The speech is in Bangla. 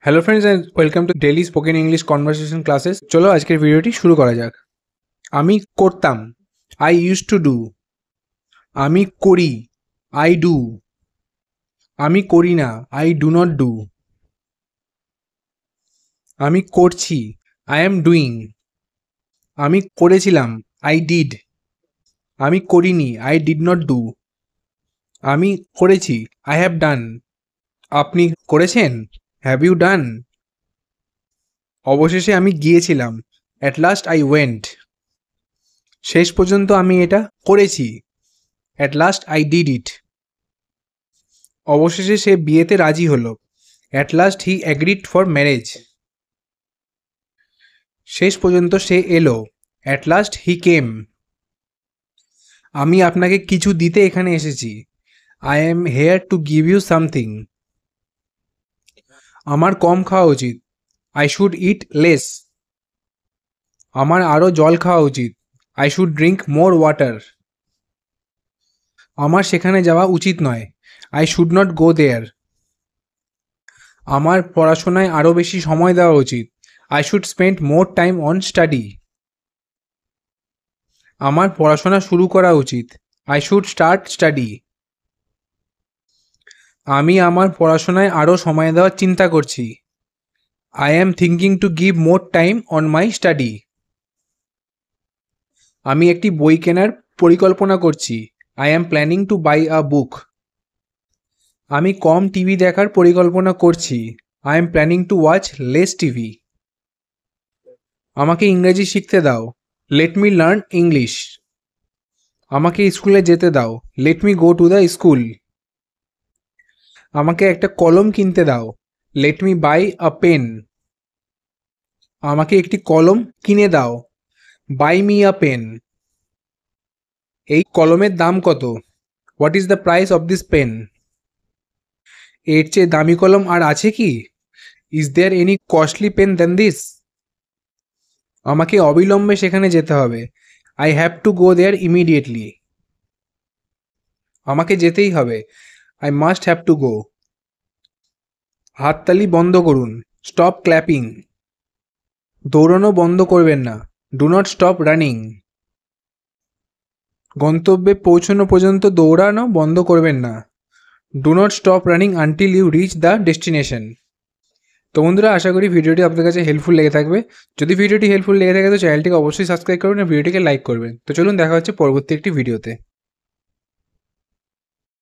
Hello friends and welcome to daily spoken English conversation classes. চলো আজকের ভিডিওটি শুরু করা যাক। আমি করতাম, আই ইউজ টু ডু। আমি করি, আই ডু। আমি করি না, আই ডু নট ডু। আমি করছি, আই এম ডুইং। আমি করেছিলাম, আই ডিড। আমি করিনি, আই ডিড নট ডু। আমি করেছি, আই হ্যাভ ডান। আপনি করেছেন, হ্যাভ ইউ ডান। অবশেষে আমি গিয়েছিলাম, অ্যাট লাস্ট আই ওয়েন্ট। শেষ পর্যন্ত আমি এটা করেছি, at last I did it. অবশেষে সে বিয়েতে রাজি হলো, at last he agreed for marriage. শেষ পর্যন্ত সে এলো, অ্যাট লাস্ট হি কেম। আমি আপনাকে কিছু দিতে এখানে এসেছি, I am here to give you something. আমার কম খাওয়া উচিত, আই শুড ইট লেস। আমার আরও জল খাওয়া উচিত, I should drink more water. আমার সেখানে যাওয়া উচিত নয়, আই শুড নট গো দেয়ার। আমার পড়াশোনায় আরও বেশি সময় দেওয়া উচিত, I should spend more time on study. আমার পড়াশোনা শুরু করা উচিত, আই শুড স্টার্ট স্টাডি। আমি আমার পড়াশোনায় আরও সময় দেওয়ার চিন্তা করছি, I am thinking to give more time on my study. আমি একটি বই কেনার পরিকল্পনা করছি, I am planning to buy a book. আমি কম টিভি দেখার পরিকল্পনা করছি, I am planning to watch less TV. আমাকে ইংরেজি শিখতে দাও, লেট মি লার্ন ইংলিশ। আমাকে স্কুলে যেতে দাও, let me go to the school. আমাকে একটা কলম কিনতে দাও, let me buy a pen. আমাকে একটি কলম কিনে দাও, বাই মি আ পেন। এই কলমের দাম কত, what is the price of this pen. এর চেয়ে দামি কলম আর আছে কি, is there any costly pen than this. আমাকে অবিলম্বে সেখানে যেতে হবে, I have to go there immediately. আমাকে যেতেই হবে, I must have to go. হাততালি বন্ধ করুন, স্টপ ক্ল্যাপিং। দৌড়ানো বন্ধ করবেন না, ডু নট স্টপ রানিং। গন্তব্যে পৌঁছানো পর্যন্ত দৌড়ানো বন্ধ করবেন না, do not stop running until you reach the destination. তো বন্ধুরা, আশা করি ভিডিওটি আপনাদের কাছে হেল্পফুল লেগে থাকবে। যদি ভিডিওটি হেল্পফুল লেগে থাকে তো চ্যানেলটিকে অবশ্যই সাবস্ক্রাইব করবেন আর ভিডিওটিকে লাইক করবেন। তো চলুন দেখা হচ্ছে পরবর্তী একটি ভিডিওতে।